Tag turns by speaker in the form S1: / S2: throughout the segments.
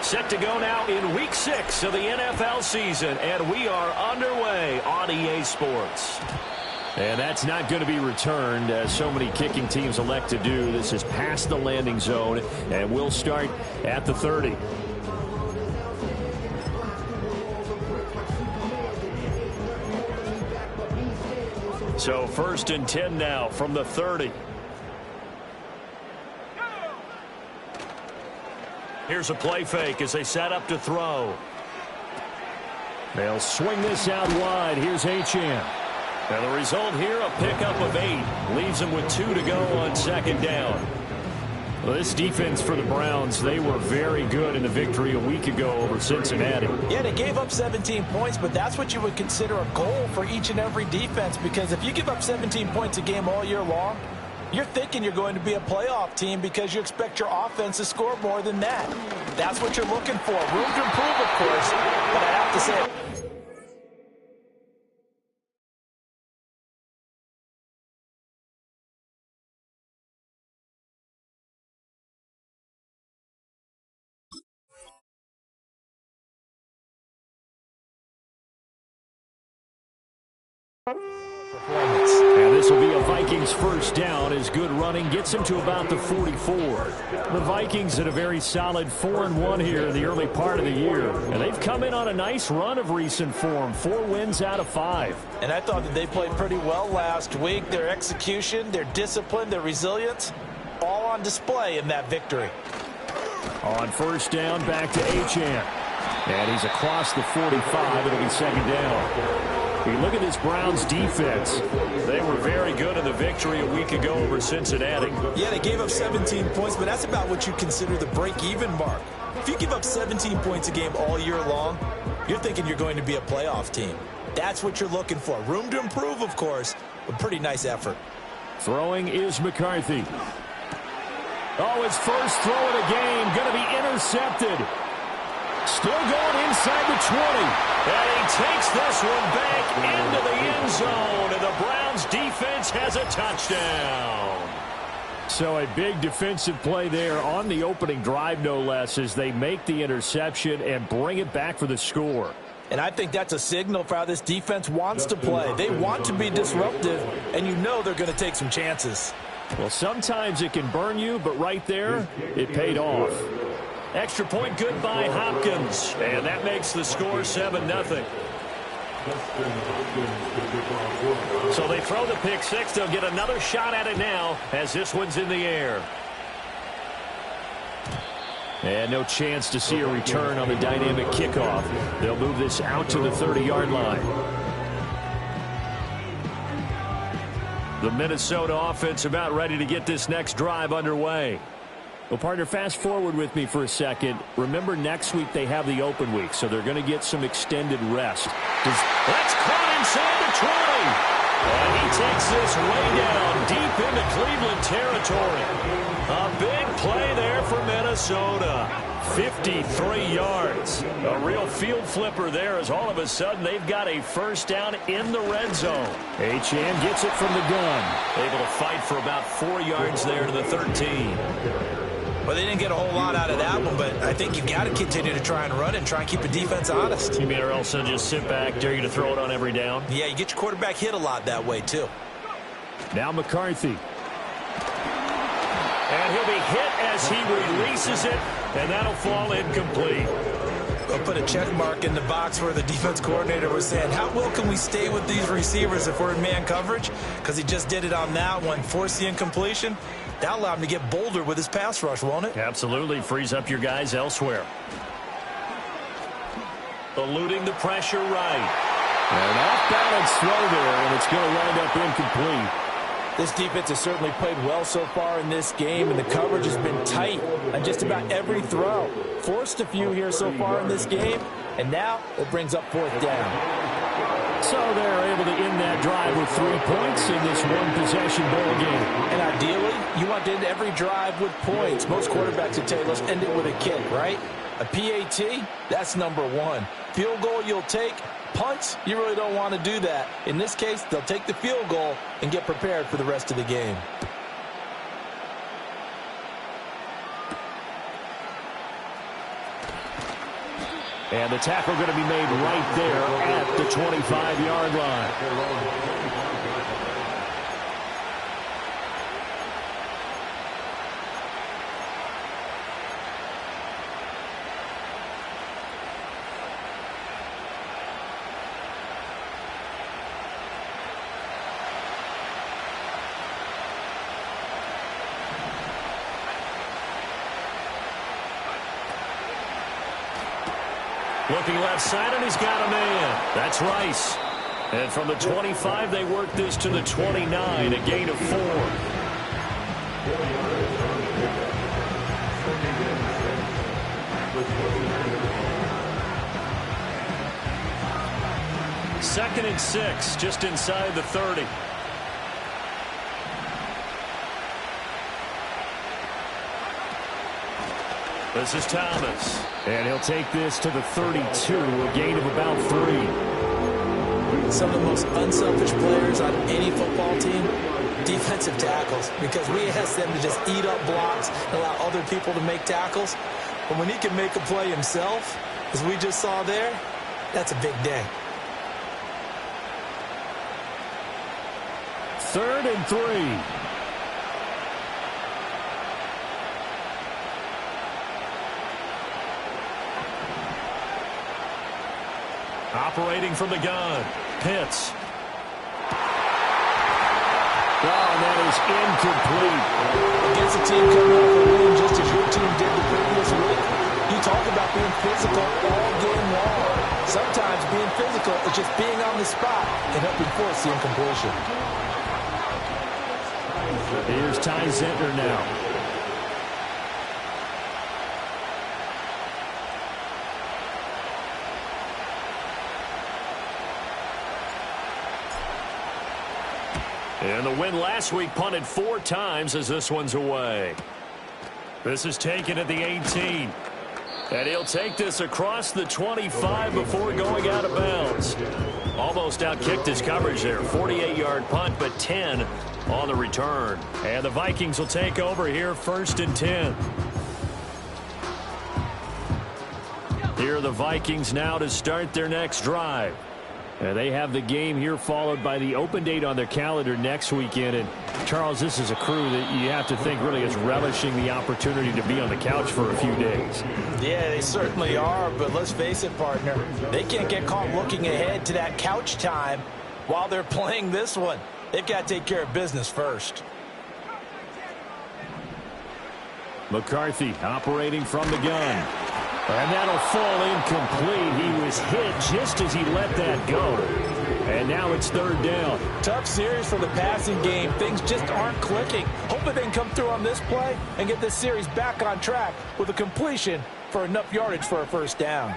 S1: Set to go now in Week 6 of the NFL season, and we are underway on EA Sports. And that's not going to be returned, as so many kicking teams elect to do. This is past the landing zone, and we'll start at the 30. So 1st and 10 now from the 30. Here's a play fake as they set up to throw. They'll swing this out wide. Here's Achane. And the result here, a pickup of 8. Leaves them with 2 to go on 2nd down. Well, this defense for the Browns, they were very good in the victory a week ago over Cincinnati.
S2: Yeah, they gave up 17 points, but that's what you would consider a goal for each and every defense, because if you give up 17 points a game all year long, you're thinking you're going to be a playoff team because you expect your offense to score more than that. That's what you're looking for. Room to improve, of course, but I have to say, performance.
S1: And this will be a Vikings first down as good running gets them to about the 44. The Vikings had a very solid 4-1 here in the early part of the year. And they've come in on a nice run of recent form. 4 wins out of 5.
S2: And I thought that they played pretty well last week. Their execution, their discipline, their resilience, all on display in that victory.
S1: On first down, back to Achane. And he's across the 45. It'll be 2nd down. You look at this Browns defense. They were very good in the victory a week ago over Cincinnati.
S2: Yeah, they gave up 17 points, but that's about what you consider the break-even mark. If you give up 17 points a game all year long, you're thinking you're going to be a playoff team. That's what you're looking for. Room to improve, of course, but pretty nice effort.
S1: Throwing is McCarthy. Oh, his first throw of the game going to be intercepted. Still going inside the 20. And he takes this one back into the end zone. And the Browns defense has a touchdown. So a big defensive play there on the opening drive, no less, as they make the interception and bring it back for the score.
S2: And I think that's a signal for how this defense wants to play. They want to be disruptive, and you know they're going to take some chances.
S1: Well, sometimes it can burn you, but right there, it paid off. Extra point good by Hopkins. And that makes the score 7-0. So they throw the pick six. They'll get another shot at it now as this one's in the air. And no chance to see a return on the dynamic kickoff. They'll move this out to the 30-yard line. The Minnesota offense about ready to get this next drive underway. Well, partner, fast forward with me for a second. Remember, next week they have the open week, so they're going to get some extended rest. That's caught inside the 20. And he takes this way down deep into Cleveland territory. A big play there for Minnesota. 53 yards. A real field flipper there, as all of a sudden they've got a first down in the red zone. Achane gets it from the gun. Able to fight for about 4 yards there to the 13.
S2: Well, they didn't get a whole lot out of that one, but I think you've got to continue to try and run and try and keep the defense honest.
S1: You mean, or else they'll just sit back, dare you to throw it on every down?
S2: Yeah, you get your quarterback hit a lot that way, too.
S1: Now McCarthy. And he'll be hit as he releases it, and that'll fall incomplete.
S2: I'll put a check mark in the box where the defense coordinator was saying, how well can we stay with these receivers if we're in man coverage? Because he just did it on that one, forced the incompletion. That allowed him to get bolder with his pass rush, won't it?
S1: Absolutely. Frees up your guys elsewhere. Eluding the pressure right. An off-balance throw there, and it's going to wind up incomplete.
S2: This defense has certainly played well so far in this game, and the coverage has been tight on just about every throw. Forced a few here so far in this game, and now it brings up 4th down.
S1: So they're able to end that drive with 3 points in this one-possession ball game.
S2: And ideally, you want to end every drive with points. Most quarterbacks would tell you, let's end it with a kick, right? A PAT, that's number 1. Field goal you'll take. Punts, you really don't want to do that. In this case, they'll take the field goal and get prepared for the rest of the game.
S1: And the tackle going to be made right there at the 25-yard line. Looking left side, and he's got a man. That's Rice. And from the 25, they work this to the 29, a gain of 4. Second and 6, just inside the 30. This is Thomas. And he'll take this to the 32, a gain of about 3.
S2: Some of the most unselfish players on any football team, defensive tackles, because we ask them to just eat up blocks and allow other people to make tackles. But when he can make a play himself, as we just saw there, that's a big day.
S1: 3rd and 3. Operating from the gun, Pitts. Oh, that is incomplete.
S2: Against a team coming off a win just as your team did the previous week, you talk about being physical all game long. Sometimes being physical is just being on the spot and helping force the incompletion.
S1: Here's Ty Zentner now. And the win last week punted 4 times as this one's away. This is taken at the 18. And he'll take this across the 25 before going out of bounds. Almost outkicked his coverage there. 48-yard punt, but 10 on the return. And the Vikings will take over here, 1st and 10. Here are the Vikings now to start their next drive. And they have the game here followed by the open date on their calendar next weekend. And, Charles, this is a crew that you have to think really is relishing the opportunity to be on the couch for a few days.
S2: Yeah, they certainly are, but let's face it, partner. They can't get caught looking ahead to that couch time while they're playing this one. They've got to take care of business first.
S1: McCarthy operating from the gun. And that'll fall incomplete. He was hit just as he let that go. And now it's 3rd down.
S2: Tough series for the passing game. Things just aren't clicking. Hoping they can come through on this play and get this series back on track with a completion for enough yardage for a 1st down.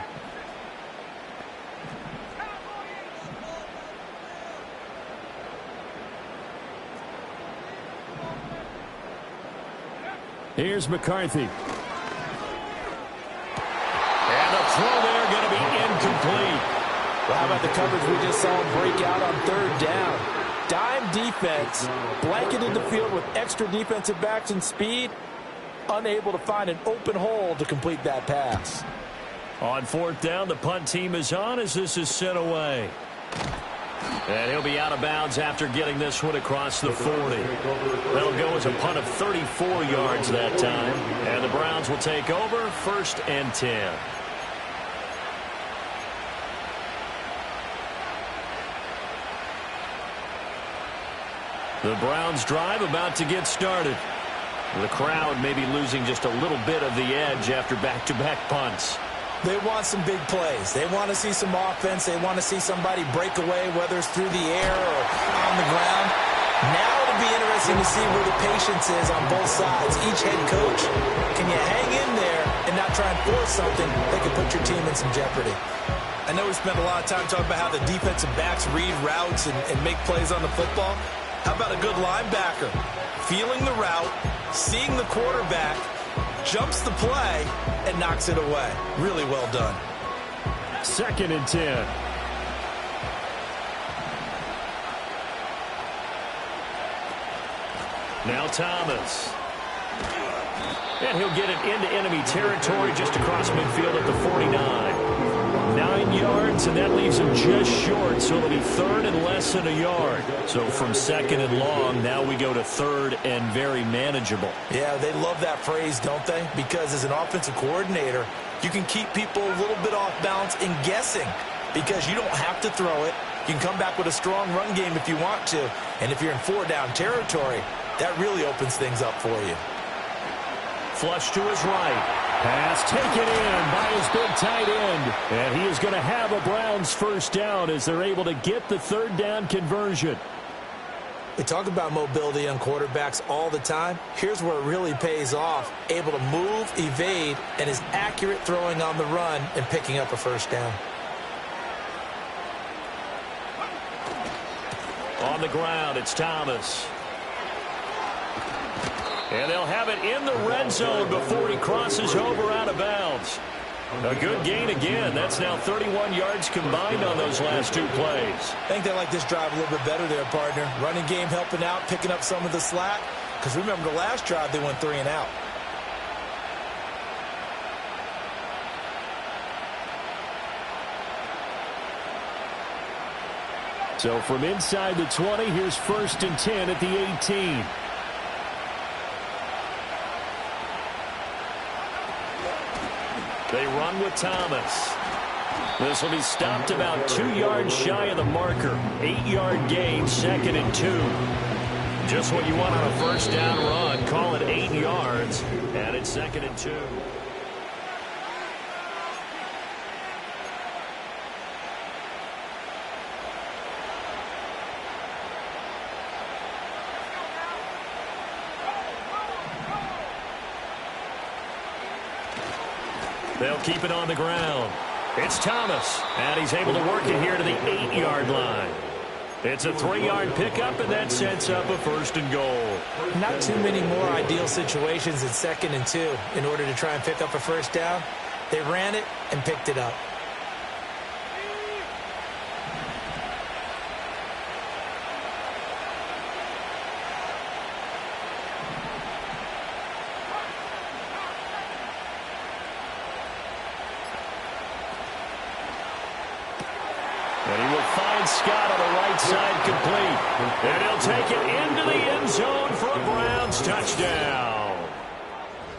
S1: Here's McCarthy. And the throw there going to be incomplete.
S2: Well, how about the coverage we just saw him break out on 3rd down? Dime defense, blanketed the field with extra defensive backs and speed, unable to find an open hole to complete that pass.
S1: On 4th down, the punt team is on as this is sent away. And he'll be out of bounds after getting this one across the 40. That'll go as a punt of 34 yards that time. And the Browns will take over, 1st and 10. The Browns drive about to get started. The crowd may be losing just a little bit of the edge after back-to-back punts.
S2: They want some big plays. They want to see some offense. They want to see somebody break away, whether it's through the air or on the ground. Now it'll be interesting to see where the patience is on both sides. Each head coach, can you hang in there and not try and force something that could put your team in some jeopardy? I know we spent a lot of time talking about how the defensive backs read routes and make plays on the football. How about a good linebacker? Feeling the route, seeing the quarterback, jumps the play, and knocks it away. Really well done.
S1: 2nd and 10. Now Thomas. And he'll get it into enemy territory just across midfield at the 49. 9 yards, and that leaves him just short, so it'll be third and less than a yard. So from second and long, now we go to third and very manageable.
S2: Yeah, they love that phrase, don't they? Because as an offensive coordinator, you can keep people a little bit off balance and guessing because you don't have to throw it. You can come back with a strong run game if you want to. And if you're in 4-down territory, that really opens things up for you.
S1: Flush to his right. Pass taken in by his big tight end. And he is going to have a Browns first down as they're able to get the third down conversion.
S2: We talk about mobility on quarterbacks all the time. Here's where it really pays off. Able to move, evade, and is accurate throwing on the run and picking up a first down.
S1: On the ground, it's Thomas. And they'll have it in the red zone before he crosses over out of bounds. A good gain again. That's now 31 yards combined on those last 2 plays.
S2: I think they like this drive a little bit better there, partner. Running game helping out, picking up some of the slack. Because remember, the last drive they went 3 and out.
S1: So from inside the 20, here's 1st and 10 at the 18. They run with Thomas. This will be stopped about 2 yards shy of the marker. 8-yard gain, 2nd and 2. Just what you want on a first down run. Call it 8 yards, and it's 2nd and 2. They'll keep it on the ground. It's Thomas, and he's able to work it here to the 8-yard line. It's a 3-yard pickup, and that sets up a 1st and goal.
S2: Not too many more ideal situations in 2nd and 2 in order to try and pick up a first down. They ran it and picked it up.
S1: And he will find Scott on the right side complete. And he'll take it into the end zone for a Browns touchdown.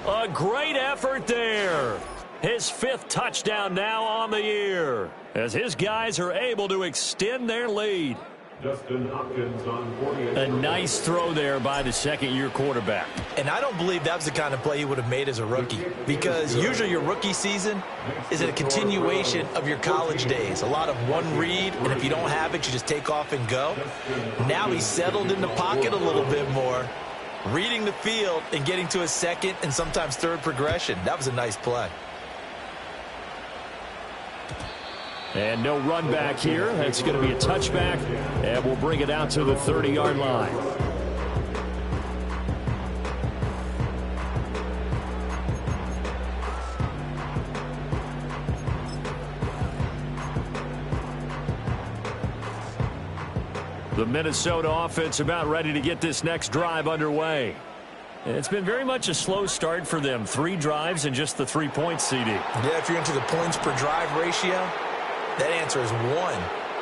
S1: A great effort there. His 5th touchdown now on the year as his guys are able to extend their lead.
S3: Justin Hopkins on 48.
S1: A nice throw there by the 2nd-year quarterback.
S2: And I don't believe that was the kind of play he would have made as a rookie, because usually your rookie season is a continuation of your college days. A lot of one read, and if you don't have it, you just take off and go. Now he's settled in the pocket a little bit more, reading the field and getting to his 2nd and sometimes 3rd progression. That was a nice play.
S1: And no run back here. That's going to be a touchback, and we'll bring it out to the 30-yard line. The Minnesota offense about ready to get this next drive underway. It's been very much a slow start for them. 3 drives and just the 3 points, CD.
S2: Yeah, if you're into the points per drive ratio, that answer is 1.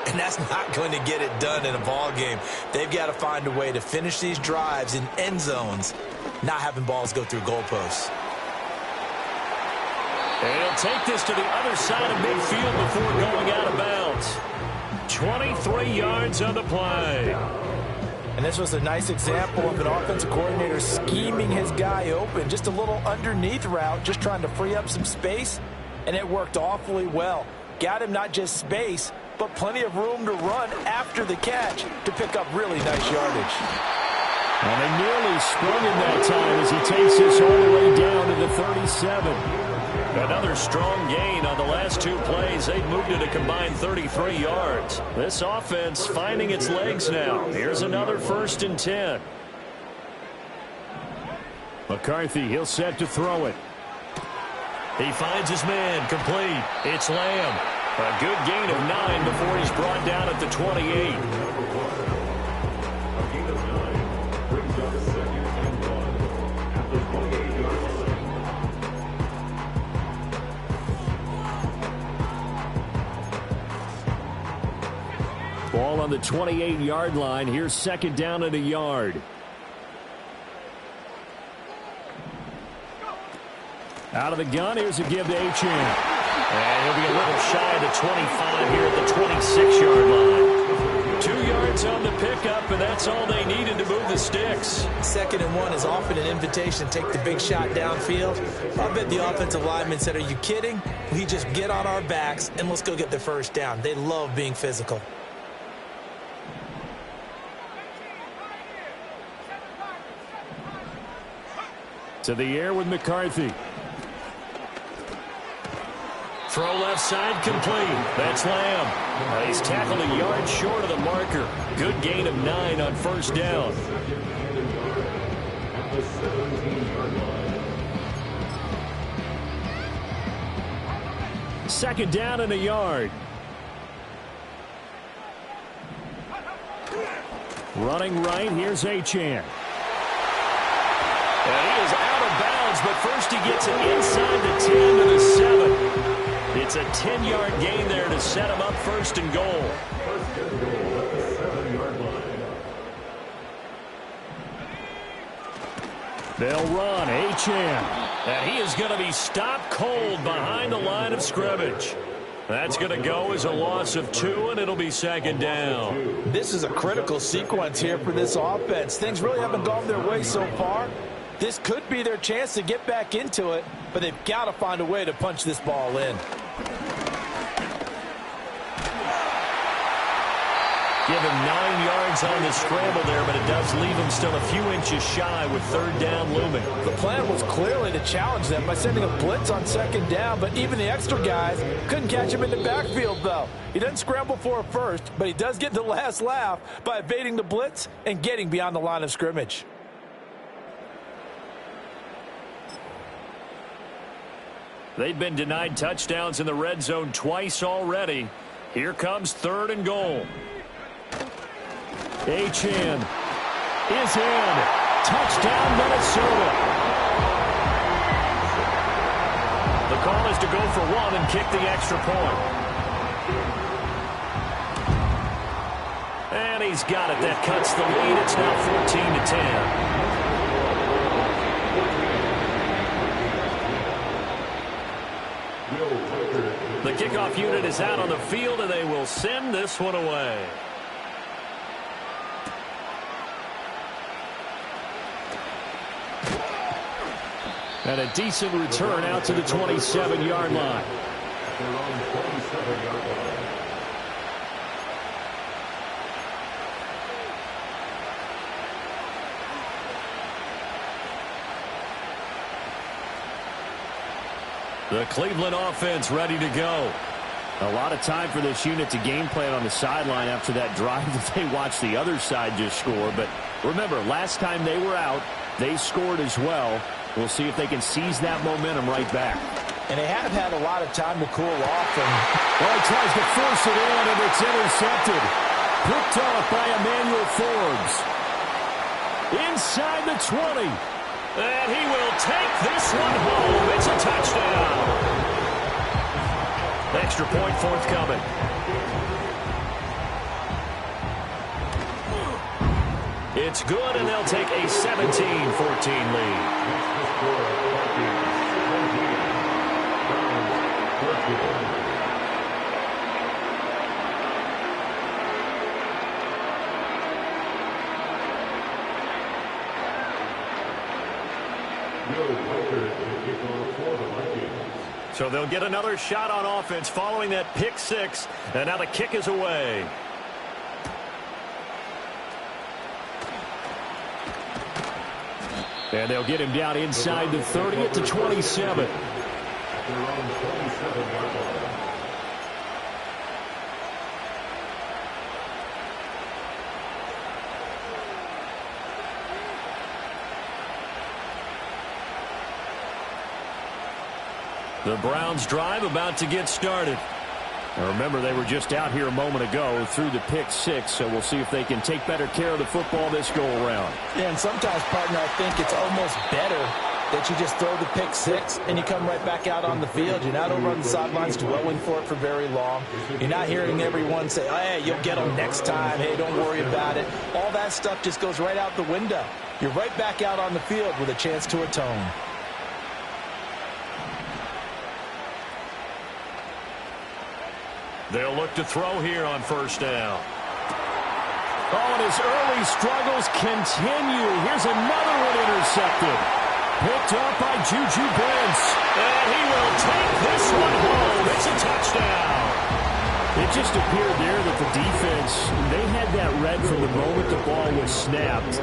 S2: And that's not going to get it done in a ball game. They've got to find a way to finish these drives in end zones, not having balls go through goalposts.
S1: And he'll take this to the other side of midfield before going out of bounds. 23 yards on the play.
S2: And this was a nice example of an offensive coordinator scheming his guy open. Just a little underneath route, just trying to free up some space, and it worked awfully well. Got him not just space, but plenty of room to run after the catch to pick up really nice yardage.
S1: And they nearly sprung him that time as he takes this all the way down to the 37. Another strong gain on the last 2 plays. They've moved it a combined 33 yards. This offense finding its legs now. Here's another 1st and 10. McCarthy, he'll set to throw it. He finds his man, complete. It's Lamb. A good gain of 9 before he's brought down at the 28. on the 28-yard line. Here's second down and a yard. Out of the gun, here's a give to Achane. And he'll be a little shy of the 25 here at the 26-yard line. 2 yards on the pickup, and that's all they needed to move the sticks.
S2: 2nd and 1 is often an invitation to take the big shot downfield. I bet the offensive lineman said, are you kidding? We just get on our backs and let's go get the first down. They love being physical.
S1: To the air with McCarthy. Throw left side complete. That's Lamb. He's tackled a yard short of the marker. Good gain of 9 on first down. Second down and a yard. Running right, here's Achane. And he is out of bounds, but first he gets it inside the 10 to the 7. It's a 10-yard gain there to set him up first and goal. They'll run, Achane. And he is going to be stopped cold behind the line of scrimmage. That's going to go as a loss of 2, and it'll be second down.
S2: This is a critical sequence here for this offense. Things really haven't gone their way so far. This could be their chance to get back into it, but they've got to find a way to punch this ball in.
S1: Give him 9 yards on the scramble there, but it does leave him still a few inches shy with third down looming.
S2: The plan was clearly to challenge them by sending a blitz on second down, but even the extra guys couldn't catch him in the backfield, though. He doesn't scramble for a first, but he does get the last laugh by evading the blitz and getting beyond the line of scrimmage.
S1: They've been denied touchdowns in the red zone twice already. Here comes third and goal. Achane is in. Touchdown, Minnesota. The call is to go for 1 and kick the extra point. And he's got it. That cuts the lead. It's now 14-10. The kickoff unit is out on the field, and they will send this one away. And a decent return out to the 27-yard line. The Cleveland offense ready to go. A lot of time for this unit to game plan on the sideline after that drive that they watched the other side just score. But remember, last time they were out, they scored as well. We'll see if they can seize that momentum right back.
S2: And they have had a lot of time to cool off.
S1: Well, he tries to force it in, and it's intercepted. Picked off by Emmanuel Forbes. Inside the 20. And he will take this one home. It's a touchdown. Extra point forthcoming. It's good, and they'll take a 17-14 lead. So they'll get another shot on offense following that pick six, and now the kick is away. And they'll get him down inside the 30 at the 27. The Browns drive about to get started. Now remember, they were just out here a moment ago through the pick six, so we'll see if they can take better care of the football this go around.
S2: Yeah, and sometimes, partner, I think it's almost better that you just throw the pick six and you come right back out on the field. You're not over on the sidelines dwelling for it for very long. You're not hearing everyone say, hey, you'll get them next time. Hey, don't worry about it. All that stuff just goes right out the window. You're right back out on the field with a chance to atone.
S1: They'll look to throw here on first down. Oh, and his early struggles continue. Here's another one intercepted. Picked up by Juju Brents. And he will take this one home. It's a touchdown. It just appeared there that the defense, they had that read from the moment the ball was snapped.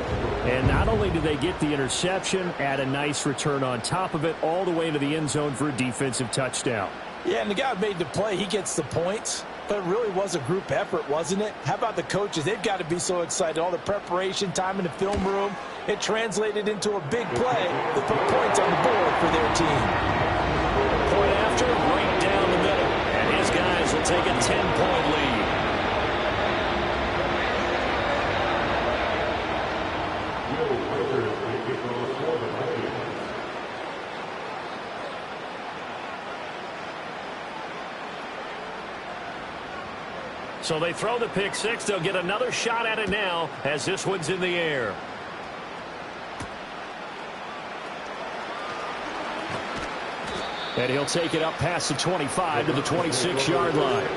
S1: And not only did they get the interception, add a nice return on top of it, all the way to the end zone for a defensive touchdown.
S2: Yeah, and the guy who made the play, he gets the points. But it really was a group effort, wasn't it? How about the coaches? They've got to be so excited. All the preparation, time in the film room, it translated into a big play that put points on the board for their team.
S1: Point after, right down the middle. And his guys will take a 10-point lead. So they throw the pick six. They'll get another shot at it now as this one's in the air. And he'll take it up past the 25 to the 26-yard line.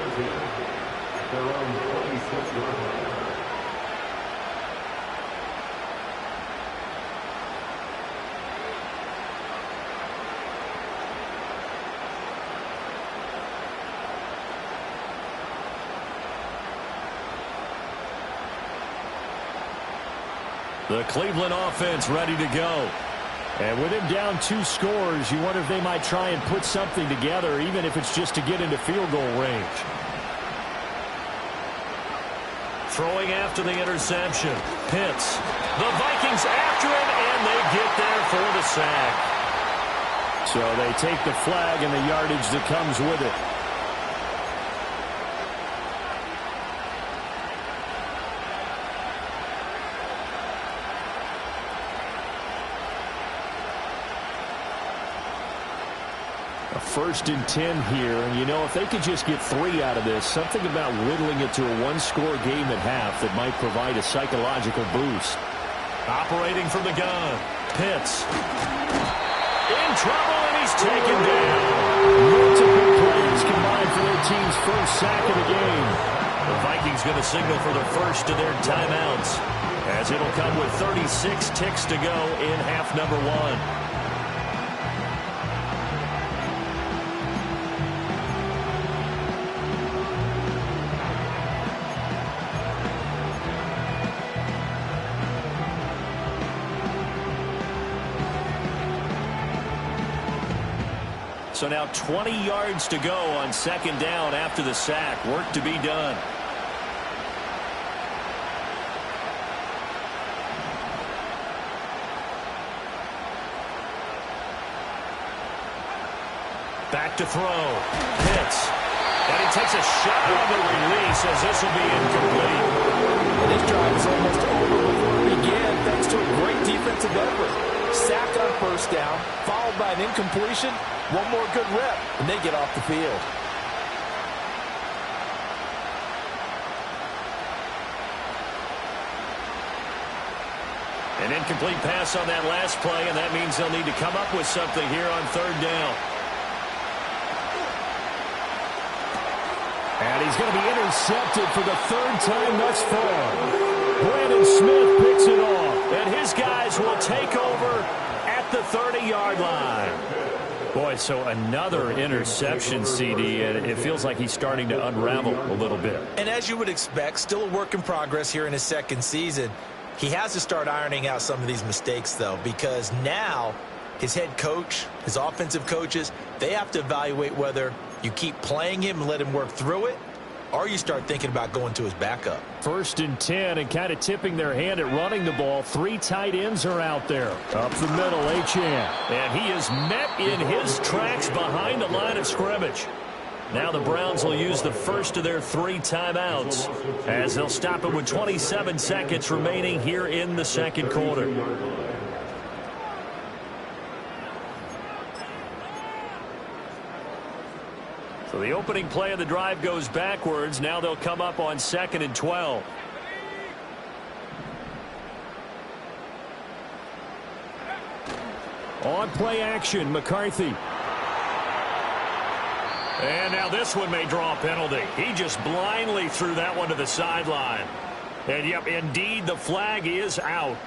S1: The Cleveland offense ready to go. And with him down 2 scores, you wonder if they might try and put something together, even if it's just to get into field goal range. Throwing after the interception. Pitts. The Vikings after him, and they get there for the sack. So they take the flag and the yardage that comes with it. First and 10 here, and you know, if they could just get 3 out of this, something about whittling it to a 1-score game at half that might provide a psychological boost. Operating from the gun, Pitts. In trouble, and he's taken down. Multiple plays combined for their team's first sack of the game. The Vikings going to signal for the first of their timeouts, as it'll come with 36 ticks to go in half number 1. So now 20 yards to go on second down after the sack. Work to be done. Back to throw. Pitts. And he takes a shot on the release as this will be incomplete.
S2: And this drive is almost over before it began thanks to a great defensive effort. Sack on first down, followed by an incompletion. One more good rep, and they get off the field.
S1: An incomplete pass on that last play, and that means they'll need to come up with something here on third down. And he's going to be intercepted for the 3rd time thus far. Brandon Smith picks it off, and his guys will take over at the 30-yard line. Boy, so another interception, CD, and it feels like he's starting to unravel a little bit.
S2: And as you would expect, still a work in progress here in his second season. He has to start ironing out some of these mistakes, though, because now his head coach, his offensive coaches, they have to evaluate whether you keep playing him and let him work through it, or you start thinking about going to his backup.
S1: 1st and 10, and kind of tipping their hand at running the ball. 3 tight ends are out there. Up the middle, Achane. And he is met in his tracks behind the line of scrimmage. Now the Browns will use the first of their 3 timeouts as they'll stop it with 27 seconds remaining here in the second quarter. So the opening play of the drive goes backwards. Now they'll come up on 2nd and 12. On play action, McCarthy. And now this one may draw a penalty. He just blindly threw that one to the sideline. And, yep, indeed, the flag is out.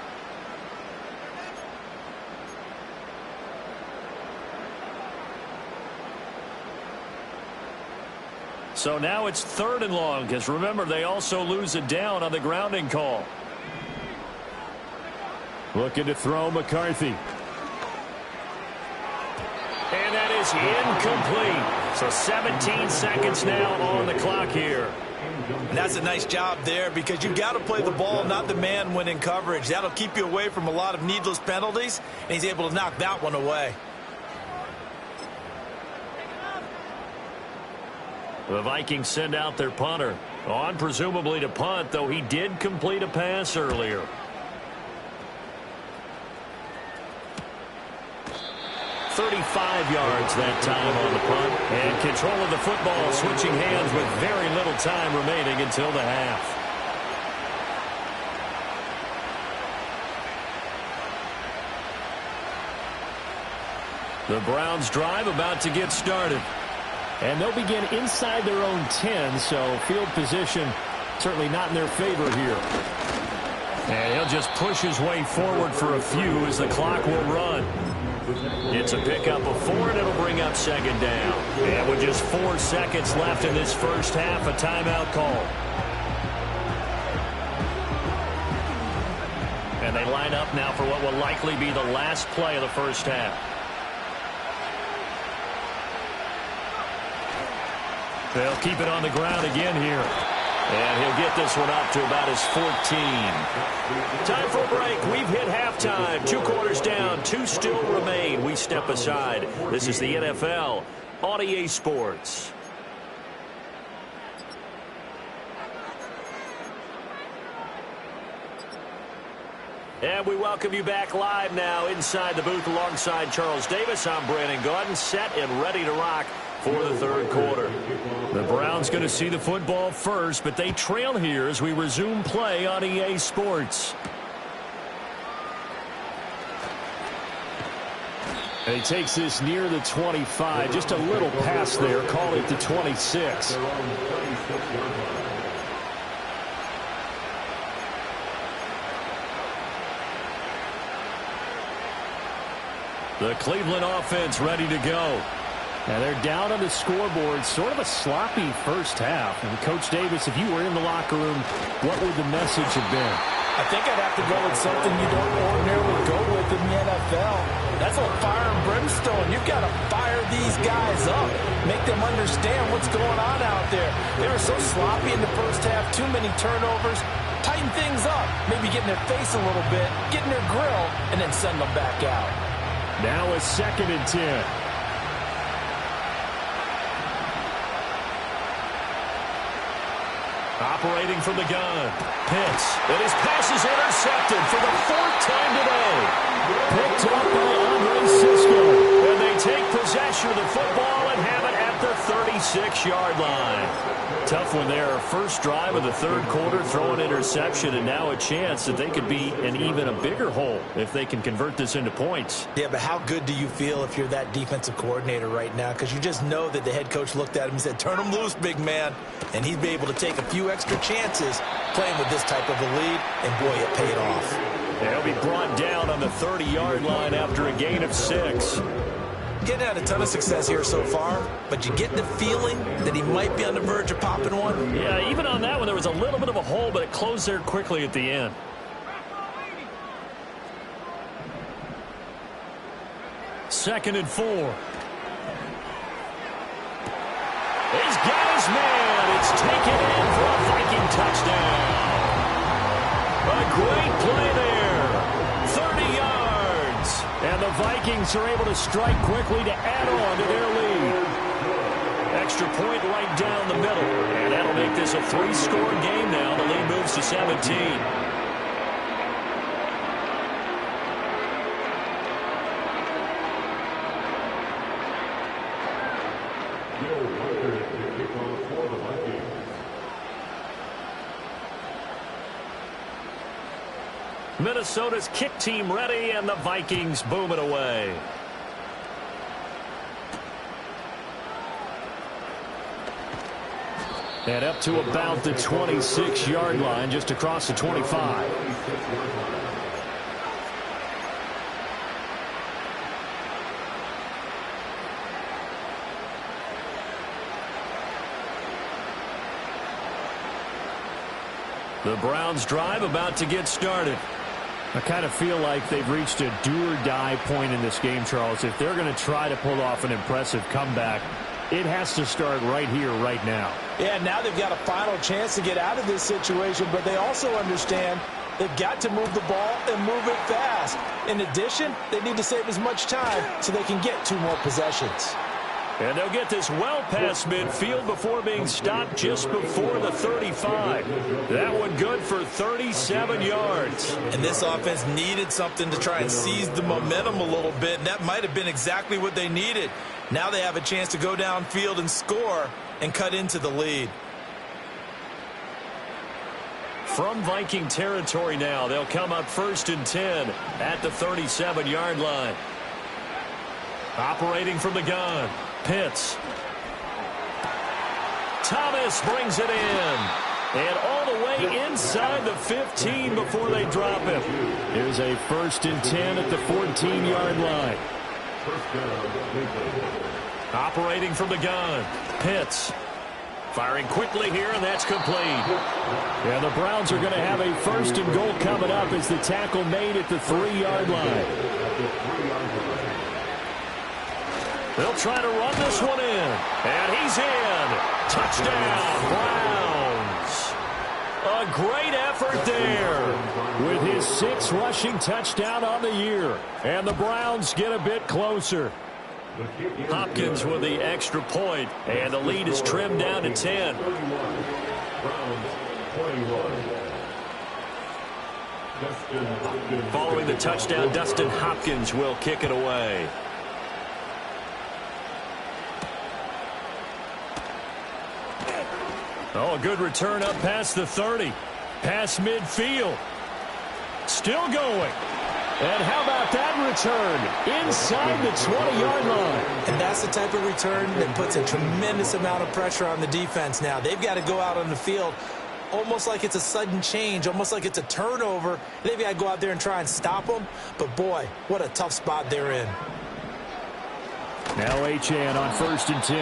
S1: So now it's 3rd and long, because remember, they also lose a down on the grounding call. Looking to throw, McCarthy. And that is incomplete. So 17 seconds now on the clock here.
S2: And that's a nice job there, because you've got to play the ball, not the man when in coverage. That'll keep you away from a lot of needless penalties, and he's able to knock that one away.
S1: The Vikings send out their punter. On presumably to punt, though he did complete a pass earlier. .35 yards that time on the punt. And control of the football switching hands with very little time remaining until the half. The Browns drive about to get started. And they'll begin inside their own 10, so field position certainly not in their favor here. And he'll just push his way forward for a few as the clock will run. It's a pickup of 4, and it'll bring up 2nd down. And with just 4 seconds left in this first half, a timeout call. And they line up now for what will likely be the last play of the first half. They'll keep it on the ground again here. And he'll get this one up to about his 14. Time for a break. We've hit halftime. 2 quarters down. 2 still remain. We step aside. This is the NFL on EA Sports. And we welcome you back live now inside the booth alongside Charles Davis. I'm Brandon Gaudin, set and ready to rock for the 3rd quarter. The Browns going to see the football first, but they trail here as we resume play on EA Sports. And he takes this near the 25. Just a little pass there. Call it the 26. The Cleveland offense ready to go. And they're down on the scoreboard. Sort of a sloppy first half. And Coach Davis, if you were in the locker room, what would the message have been?
S2: I think I'd have to go with something you don't ordinarily go with in the NFL. That's like fire and brimstone. You've got to fire these guys up. Make them understand what's going on out there. They were so sloppy in the first half. Too many turnovers. Tighten things up. Maybe get in their face a little bit. Get in their grill. And then send them back out.
S1: Now a 2nd and 10. Operating from the gun. Pitts. And his pass is intercepted for the 4th time today. Picked up by Andre Cisco. And they take possession of the football and have it at the 36-yard line. Tough one there. First drive of the 3rd quarter, throw an interception, and now a chance that they could be in even a bigger hole if they can convert this into points.
S2: Yeah, but how good do you feel if you're that defensive coordinator right now? Because you just know that the head coach looked at him and said, turn him loose, big man. And he'd be able to take a few extra chances playing with this type of a lead, and boy, it paid off.
S1: They'll be brought down on the 30-yard line after a gain of 6.
S2: Getting had a ton of success here so far, but you get the feeling that he might be on the verge of popping one.
S1: Yeah, even on that one, there was a little bit of a hole, but it closed there quickly at the end. Second and 4. He's got his man. It's taken in for a Viking touchdown. A great play there. 30 yards. And the Vikings are able to strike quickly to add on to their lead. Extra point right down the middle. And that'll make this a 3-score game now. The lead moves to 17.
S3: Joe Parker,
S1: Minnesota's kick team ready, and the Vikings boom it away. And up to about the 26-yard line, just across the 25. The Browns drive about to get started. I kind of feel like they've reached a do-or-die point in this game, Charles. If they're going to try to pull off an impressive comeback, it has to start right here, right now.
S2: Yeah, now they've got a final chance to get out of this situation, but they also understand they've got to move the ball and move it fast. In addition, they need to save as much time so they can get 2 more possessions.
S1: And they'll get this well past midfield before being stopped just before the 35. That one good for 37 yards.
S2: And this offense needed something to try and seize the momentum a little bit, and that might have been exactly what they needed. Now they have a chance to go downfield and score and cut into the lead.
S1: From Viking territory now, they'll come up 1st and 10 at the 37-yard line. Operating from the gun. Pitts. Thomas brings it in. And all the way inside the 15 before they drop him. Here's a 1st and 10 at the 14-yard line. Operating from the gun. Pitts. Firing quickly here, and that's complete. And the Browns are going to have a 1st and goal coming up as the tackle made at the 3-yard line. They'll try to run this one in. And he's in. Touchdown, Browns. A great effort there with his 6th rushing touchdown on the year. And the Browns get a bit closer. Hopkins with the extra point, and the lead is trimmed down to 10. Following the touchdown, Dustin Hopkins will kick it away. Oh, a good return up past the 30. Past midfield. Still going. And how about that return? Inside the 20-yard line.
S2: And that's the type of return that puts a tremendous amount of pressure on the defense now. They've got to go out on the field almost like it's a sudden change, almost like it's a turnover. They've got to go out there and try and stop them. But, boy, what a tough spot they're in.
S1: Now Achane on 1st and 10.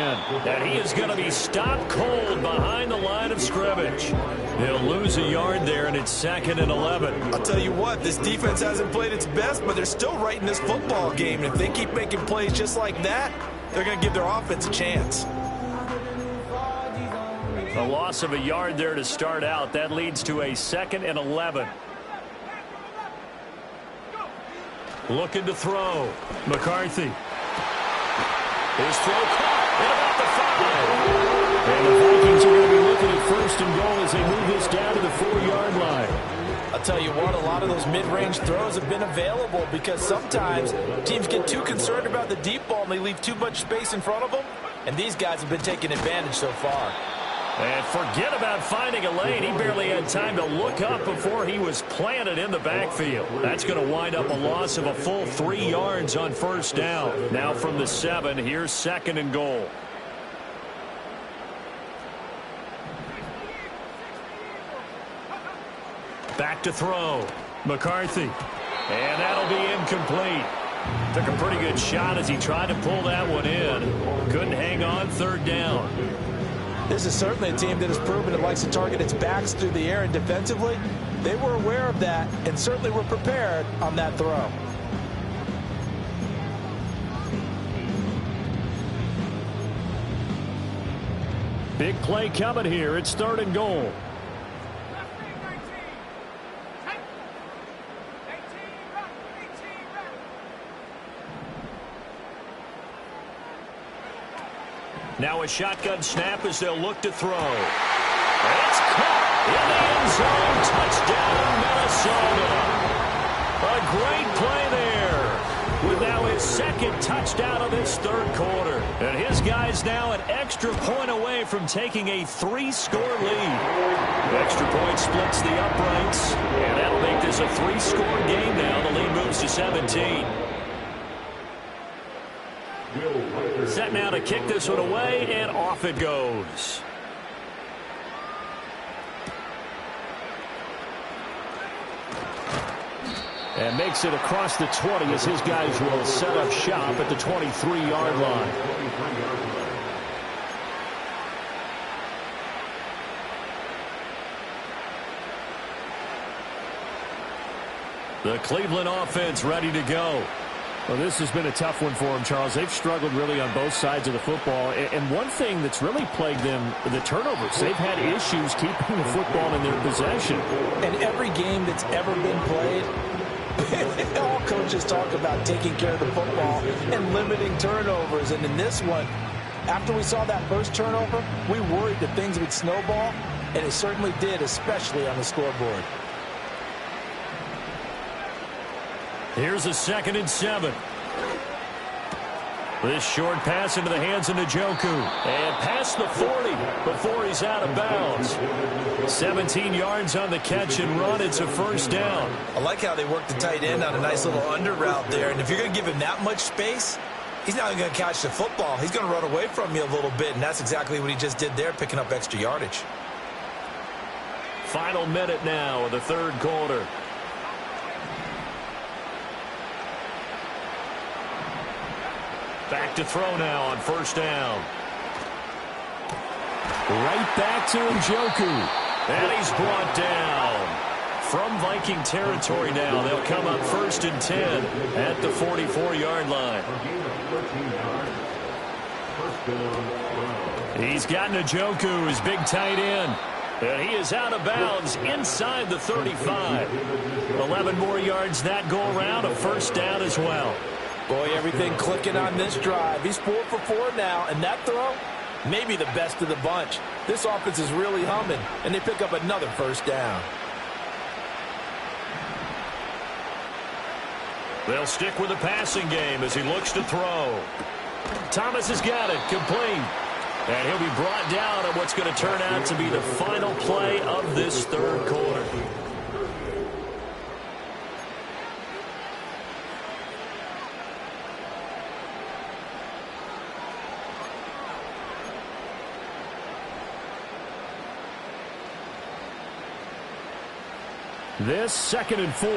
S1: And he is going to be stopped cold behind the line of scrimmage. He'll lose a yard there, and it's 2nd and 11.
S2: I'll tell you what, this defense hasn't played its best, but they're still right in this football game. And if they keep making plays just like that, they're going to give their offense a chance.
S1: A loss of a yard there to start out. That leads to a 2nd and 11. Looking to throw. McCarthy. His throw caught at about the 5. And the Vikings are going to be looking at 1st and goal as they move this down to the 4-yard line.
S2: I'll tell you what, a lot of those mid-range throws have been available because sometimes teams get too concerned about the deep ball and they leave too much space in front of them. And these guys have been taking advantage so far.
S1: And forget about finding a lane. He barely had time to look up before he was planted in the backfield. That's going to wind up a loss of a full 3 yards on 1st down. Now from the 7, here's 2nd and goal. Back to throw. McCarthy. And that'll be incomplete. Took a pretty good shot as he tried to pull that one in. Couldn't hang on 3rd down.
S2: This is certainly a team that has proven it likes to target its backs through the air, and defensively, they were aware of that and certainly were prepared on that throw.
S1: Big play coming here. It's 3rd and goal. Now a shotgun snap as they'll look to throw. It's caught in the end zone. Touchdown, Minnesota. A great play there. with now his second touchdown of this third quarter. And his guys now an extra point away from taking a 3-score lead. Extra point splits the uprights, and that'll make this a 3-score game now. The lead moves to 17. Set now to kick this one away, and off it goes. And makes it across the 20 as his guys will set up shop at the 23-yard line. The Cleveland offense ready to go. Well, this has been a tough one for them, Charles. They've struggled really on both sides of the football. And one thing that's really plagued them, the turnovers. They've had issues keeping the football in their possession.
S2: And every game that's ever been played, all coaches talk about taking care of the football and limiting turnovers. And in this one, after we saw that first turnover, we worried that things would snowball, and it certainly did, especially on the scoreboard.
S1: Here's a 2nd and 7. This short pass into the hands of Njoku. And past the 40 before he's out of bounds. 17 yards on the catch and run. It's a first down.
S2: I like how they work the tight end on a nice little under route there. And if you're going to give him that much space, he's not going to catch the football. He's going to run away from you a little bit. And that's exactly what he just did there, picking up extra yardage.
S1: Final minute now of the third quarter. Back to throw now on first down. Right back to Njoku. And he's brought down. From Viking territory now, they'll come up 1st and 10 at the 44-yard line. He's got Njoku, his big tight end. And he is out of bounds inside the 35. 11 more yards that go around, a first down as well.
S2: Boy, everything clicking on this drive. He's 4 for 4 now, and that throw, maybe the best of the bunch. This offense is really humming, and they pick up another first down.
S1: They'll stick with the passing game as he looks to throw. Thomas has got it, complete. And he'll be brought down on what's going to turn out to be the final play of this third quarter. This 2nd and 4.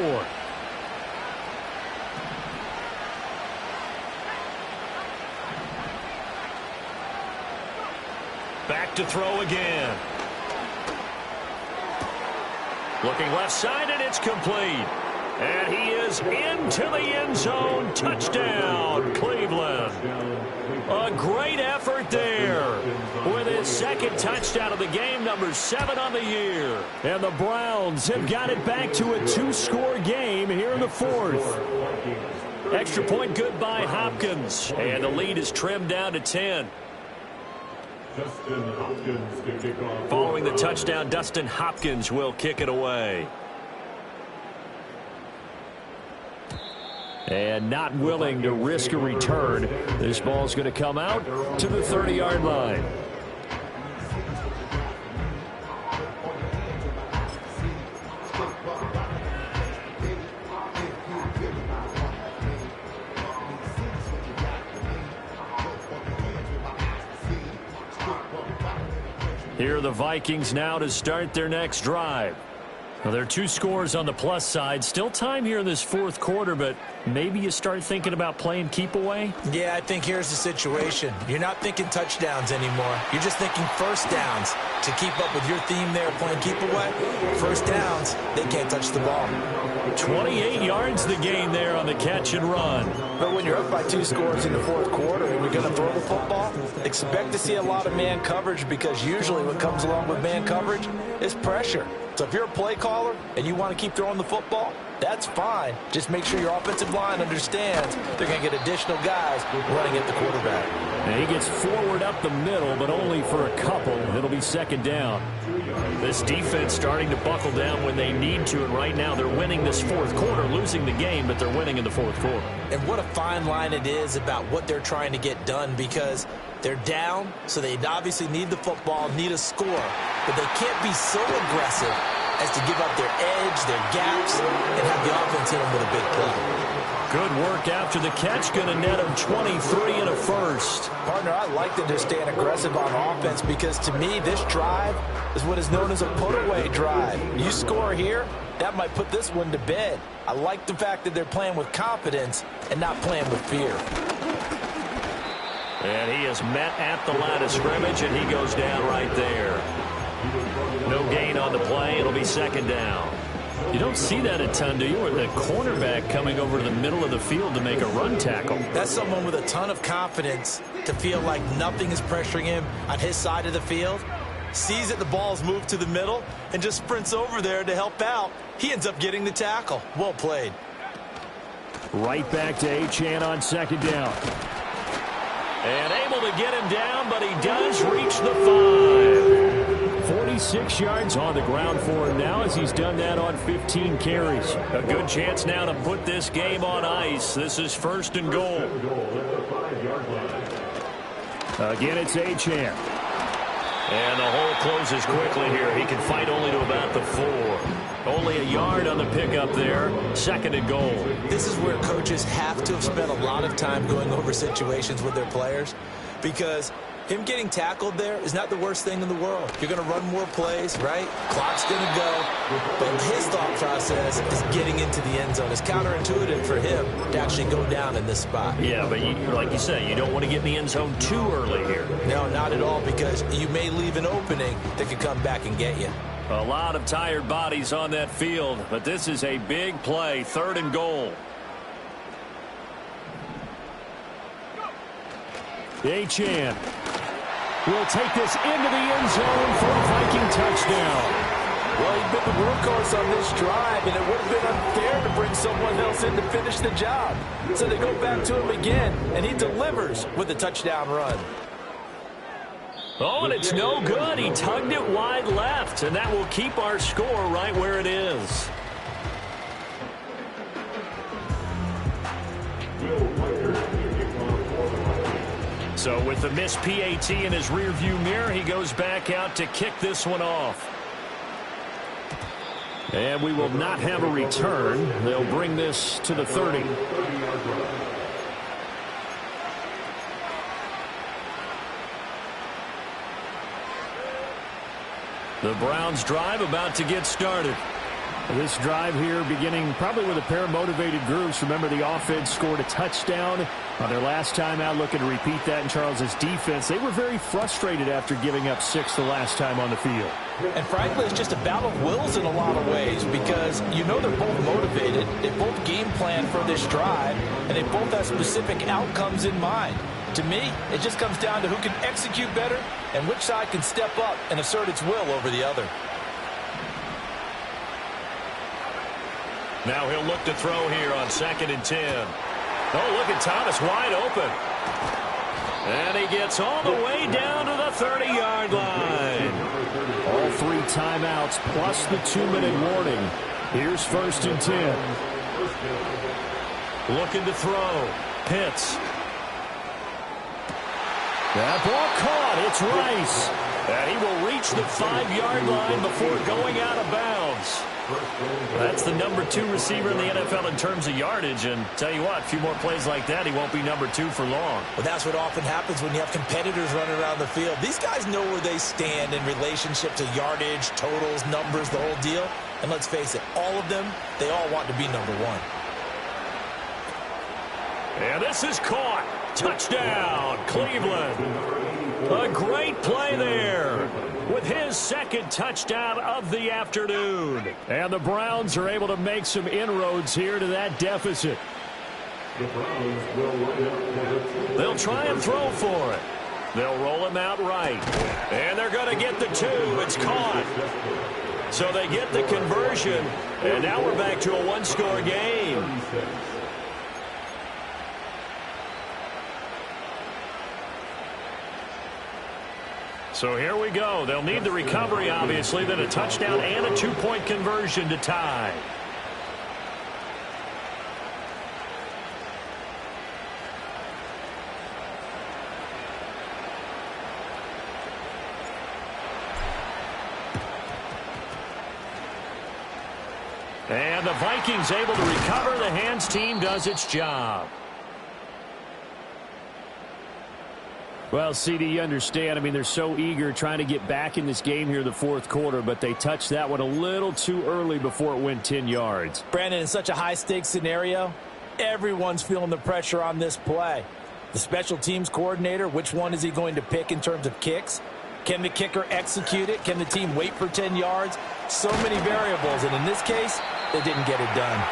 S1: Back to throw again. Looking left side, and it's complete. And he is into the end zone. Touchdown, Cleveland. A great effort there with his 2nd touchdown of the game, number 7 on the year. And the Browns have got it back to a 2-score game here in the 4th. Extra point good by Hopkins. And the lead is trimmed down to 10. Following the touchdown, Dustin Hopkins will kick it away. And not willing to risk a return, this ball's going to come out to the 30-yard line. Here are the Vikings now to start their next drive. Well, there are 2 scores on the plus side. Still time here in this 4th quarter, but maybe you start thinking about playing keep away?
S2: Yeah, I think here's the situation. You're not thinking touchdowns anymore. You're just thinking first downs. To keep up with your theme there, playing keep away, first downs, they can't touch the ball.
S1: 28 yards the gain there on the catch and run.
S2: But when you're up by 2 scores in the 4th quarter and you're going to throw the football, expect to see a lot of man coverage, because usually what comes along with man coverage is pressure. So if you're a play caller and you want to keep throwing the football, that's fine. Just make sure your offensive line understands they're going to get additional guys running at the quarterback.
S1: And he gets forward up the middle, but only for a couple. It'll be second down. This defense starting to buckle down when they need to, and right now they're winning this fourth quarter, losing the game, but they're winning in the fourth quarter.
S2: And what a fine line it is about what they're trying to get done, because they're down, so they obviously need the football, need a score, but they can't be so aggressive as to give up their edge, their gaps, and have the offense hit them with a big play.
S1: Good work after the catch. Going to net him 23 and a first.
S2: Partner, I like them just staying aggressive on offense, because to me, this drive is what is known as a put-away drive. You score here, that might put this one to bed. I like the fact that they're playing with confidence and not playing with fear.
S1: And he is met at the line of scrimmage, and he goes down right there. No gain on the play. It'll be second down. You don't see that a ton, do you? Or the cornerback coming over to the middle of the field to make a run tackle.
S2: That's someone with a ton of confidence to feel like nothing is pressuring him on his side of the field. Sees that the ball's moved to the middle and just sprints over there to help out. He ends up getting the tackle. Well played.
S1: Right back to Achane on second down. And able to get him down, but he does reach the 5. 46 yards on the ground for him now, as he's done that on 15 carries. A good chance now to put this game on ice. This is first and goal. Again, it's Achane. And the hole closes quickly here. He can fight only to about the 4. Only a yard on the pickup there. Second and goal.
S2: This is where coaches have to have spent a lot of time going over situations with their players, because him getting tackled there is not the worst thing in the world. You're going to run more plays, right? Clock's going to go. But his thought process is getting into the end zone. It's counterintuitive for him to actually go down in this spot.
S1: Yeah, but like you say, you don't want to get in the end zone too early here.
S2: No, not at all, because you may leave an opening that could come back and get you.
S1: A lot of tired bodies on that field, but this is a big play. Third and goal. Achane will take this into the end zone for a Viking touchdown.
S2: Well, he's been the workhorse on this drive, and it would have been unfair to bring someone else in to finish the job. So they go back to him again, and he delivers with a touchdown run.
S1: Oh, and it's no good. He tugged it wide left, and that will keep our score right where it is. So with the missed PAT in his rearview mirror, he goes back out to kick this one off. And we will not have a return. They'll bring this to the 30. The Browns drive about to get started. This drive here beginning probably with a pair of motivated groups. Remember, the offense scored a touchdown on their last time out, looking to repeat that in Charles's defense. They were very frustrated after giving up 6 the last time on the field.
S2: And frankly, it's just a battle of wills in a lot of ways, because you know they're both motivated. They both game plan for this drive, and they both have specific outcomes in mind. To me, it just comes down to who can execute better and which side can step up and assert its will over the other.
S1: Now he'll look to throw here on 2nd and 10. Oh, look at Thomas wide open. And he gets all the way down to the 30-yard line. All 3 timeouts plus the 2-minute warning. Here's 1st and 10. Looking to throw. Pitts. That ball caught. It's Rice. And he will reach the 5-yard line before going out of bounds. That's the number 2 receiver in the NFL in terms of yardage. And tell you what, a few more plays like that, he won't be number 2 for long.
S2: Well, that's what often happens when you have competitors running around the field. These guys know where they stand in relationship to yardage, totals, numbers, the whole deal. And let's face it, all of them, they all want to be number 1.
S1: And this is caught. Touchdown, Cleveland. A great play there with his 2nd touchdown of the afternoon. And the Browns are able to make some inroads here to that deficit. They'll try and throw for it. They'll roll him out right. And they're going to get the 2. It's caught. So they get the conversion, and now we're back to a one-score game. So here we go. They'll need the recovery, obviously, then a touchdown and a two-point conversion to tie. And the Vikings able to recover. The hands team does its job.
S4: Well, CD, you understand. I mean, they're so eager trying to get back in this game here in the fourth quarter, but they touched that one a little too early before it went 10 yards.
S2: Brandon, in such a high-stakes scenario, everyone's feeling the pressure on this play. The special teams coordinator, which one is he going to pick in terms of kicks? Can the kicker execute it? Can the team wait for 10 yards? So many variables, and in this case, they didn't get it done.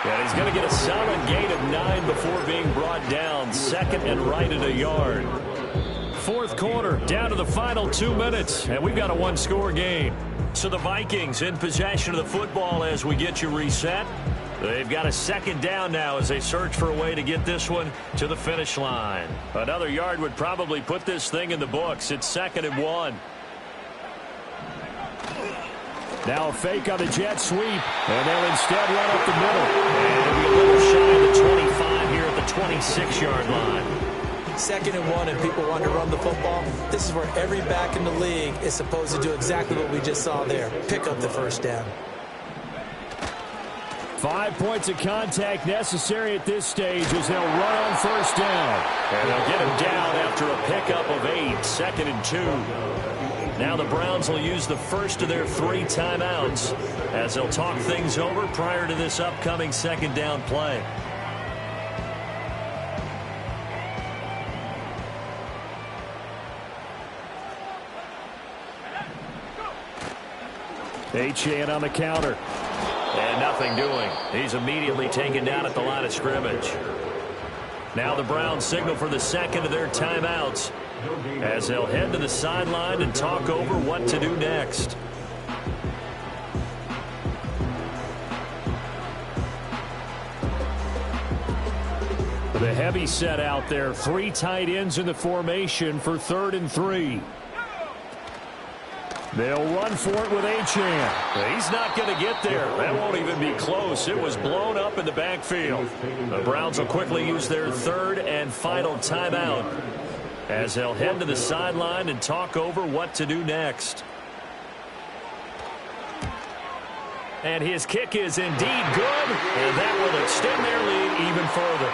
S1: And he's going to get a solid gain of 9 before being brought down. Second and right at a yard. Fourth quarter, down to the final 2 minutes, and we've got a one-score game. So the Vikings in possession of the football as we get you reset. They've got a second down now as they search for a way to get this one to the finish line. Another yard would probably put this thing in the books. It's 2nd and 1.
S4: Now a fake on the jet sweep, and they'll instead run up the middle. And it'll be a little shy of the 25 here at the 26-yard line.
S2: 2nd and 1, and people want to run the football. This is where every back in the league is supposed to do exactly what we just saw there. Pick up the first down.
S4: 5 points of contact necessary at this stage as they'll run on first down.
S1: And they'll get him down after a pickup of 8, 2nd and 2. Now the Browns will use the first of their 3 timeouts as they'll talk things over prior to this upcoming second down play.
S4: Achane on the counter.
S1: And nothing doing. He's immediately taken down at the line of scrimmage. Now the Browns signal for the second of their timeouts as they'll head to the sideline and talk over what to do next.
S4: The heavy set out there. 3 tight ends in the formation for 3rd and 3. They'll run for it with Achane.
S1: He's not going to get there. That won't even be close. It was blown up in the backfield. The Browns will quickly use their 3rd and final timeout as they'll head to the sideline and talk over what to do next. And his kick is indeed good, and that will extend their lead even further.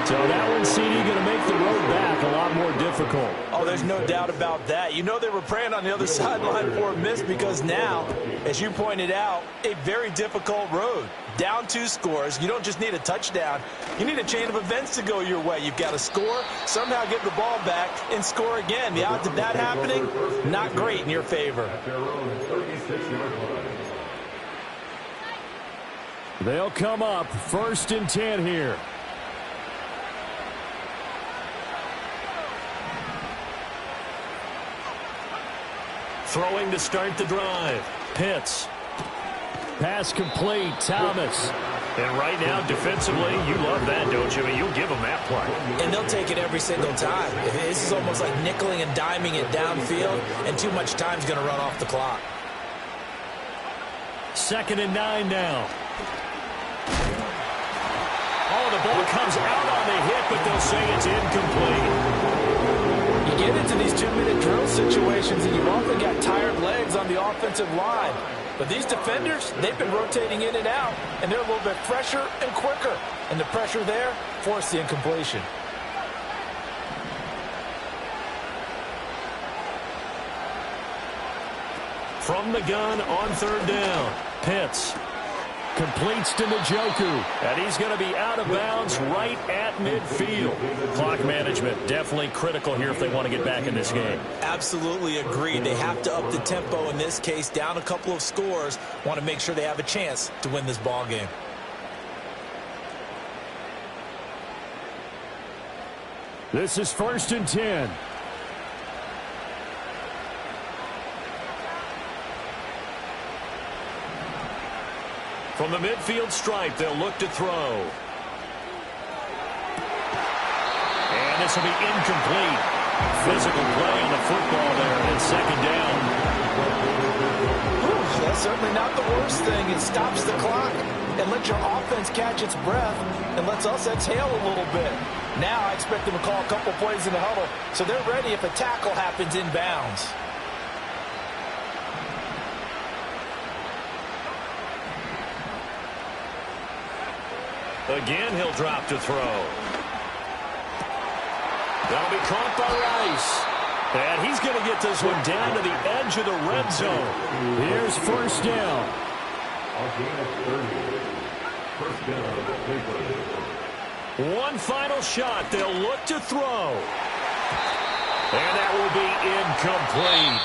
S4: So that one, CD, going to make the road back a lot more difficult.
S2: Oh, there's no doubt about that. You know they were praying on the other sideline for a miss because now, as you pointed out, a very difficult road. Down 2 scores. You don't just need a touchdown. You need a chain of events to go your way. You've got to score, somehow get the ball back, and score again. The odds of that happening, not great in your favor.
S4: They'll come up 1st and 10 here.
S1: Throwing to start the drive. Pitts.
S4: Pass complete. Thomas.
S1: And right now, defensively, you love that, don't you? I mean, you'll give them that play.
S2: And they'll take it every single time. This is almost like nickeling and diming it downfield, and too much time's going to run off the clock.
S1: 2nd and 9 now. Oh, the ball comes out on the hit, but they'll say it's incomplete.
S2: You get into these 2-minute drill situations, and you've often got tired legs on the offensive line. But these defenders, they've been rotating in and out, and they're a little bit fresher and quicker. And the pressure there forced the incompletion.
S1: From the gun on 3rd down. Pitts.
S4: Completes to Njoku.
S1: And he's going to be out of bounds right at midfield. Clock management definitely critical here if they want to get back in this game.
S2: Absolutely agreed. They have to up the tempo in this case, down a couple of scores. Want to make sure they have a chance to win this ball game.
S4: This is 1st and 10.
S1: From the midfield stripe, they'll look to throw. And this will be incomplete. Physical play on the football there, and second down.
S2: That's certainly not the worst thing. It stops the clock and lets your offense catch its breath and lets us exhale a little bit. Now I expect them to call a couple plays in the huddle so they're ready if a tackle happens inbounds.
S1: Again, he'll drop to throw. That'll be caught by Rice. And he's going to get this one down to the edge of the red zone.
S4: Here's first down.
S1: One final shot. They'll look to throw. And that will be incomplete.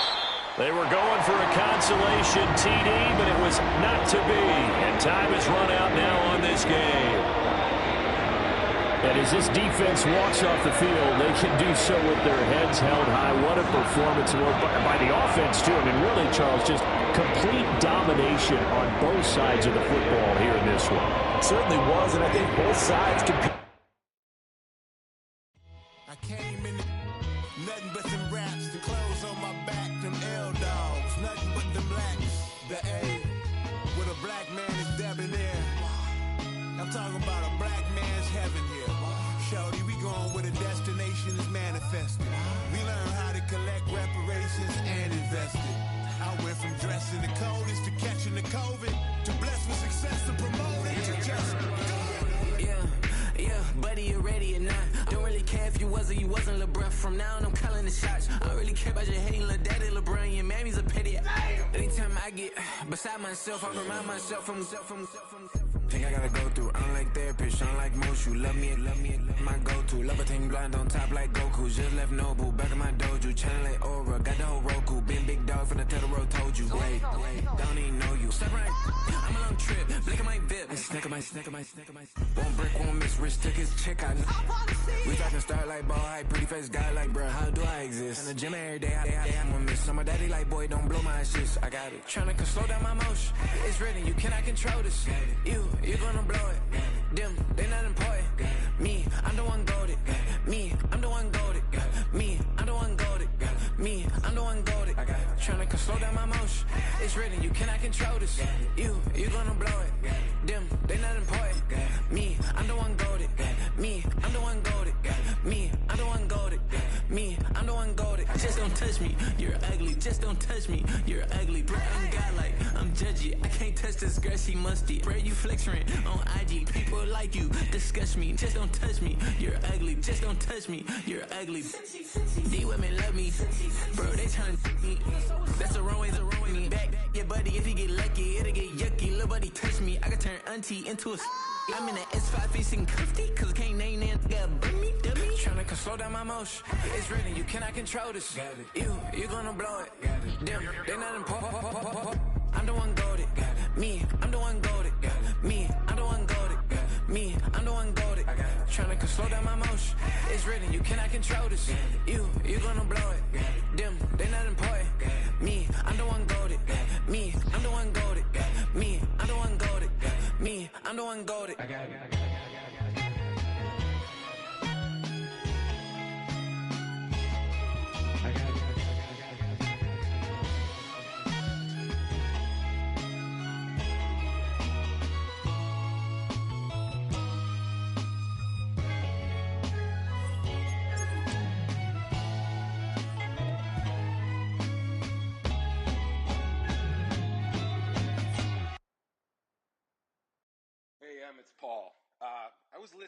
S1: They were going for a consolation TD, but it was not to be. And time has run out now on this game.
S4: And as this defense walks off the field, they can do so with their heads held high. What a performance by the offense, too. I mean, really, Charles, just complete domination on both sides of the football here in this one.
S2: It certainly was, and I think both sides compete.
S5: I came in nothing but them raps, the clothes on my back, them L-dogs, nothing but them blacks. The A with a black man is debonair. I'm talking about a black man's heaven here. Shorty, we going where the destination is manifested. We learn how to collect reparations and invest it. I went from dressing the coldest to catching the COVID, to blessed with success to promote it to just
S6: Yeah, buddy, you ready or not? Don't really care if you was or you wasn't LeBron. From now on, I'm calling the shots. I don't really care about your hating little daddy LeBron. Your mammy's a pity. Anytime I get beside myself, I remind myself from Think I gotta go through. I don't like therapist, I don't like most. You love me, my go-to. Love a team blind on top like Goku. Just left Noble, back in my dojo. Channel like Aura, got the whole Roku. Been big dog from the Tellero, told you. Wait, don't even know you. Step right, I'm a long trip. Blink of my VIP. Snack of my. Won't break, won't miss. Rich tickets, check out. We talking start like ball high, pretty face guy like bruh. How do I exist? In the gym every day, I'm gonna miss. So my daddy like, boy, don't blow my assist. I got it. Tryna slow down my motion. It's written, you cannot control this. You gonna blow it. Them, they not important. Me, I'm the one goated. Me, I'm the one goated. Me, I'm the one goated. Me, I'm the one goated. Tryna slow down my motion. It's written, you cannot control this. You gonna blow it. Them, they not important. Me, I'm the one goated. Me, I'm the one goated. Me, I'm the one goated. Me, I'm the one goated. Just don't touch me. You're ugly. Just don't touch me. You're ugly. Bro, I'm godlike. I'm judgy. I can't touch this girl. She musty. Bro, you flexing on IG. People like you disgust me. Just don't touch me. You're ugly. Just don't touch me. You're ugly. These women love me. Bro, they trying to me. That's the wrong way. Me back. Yeah, buddy, if you get lucky, it'll get yucky. Little buddy touch me. I can turn auntie into a. I'm in that S5 facing cuffy, cause I can't name that guy dummy. Tryna slow down my motion. It's written, you cannot control this. You gonna blow it. Them, they not important. I'm the one goated. Me, I'm the one goated. Me, I'm the one goated. Me, I'm the one goated. Tryna slow down my motion. It's written, you cannot control this. You gonna blow it. Them, they not important. Me, I'm the one goated. Me, I'm the one goated. Me, I'm the one goated. Me, I'm the one goated. I got it.
S7: Hey, it's Paul. I was listening.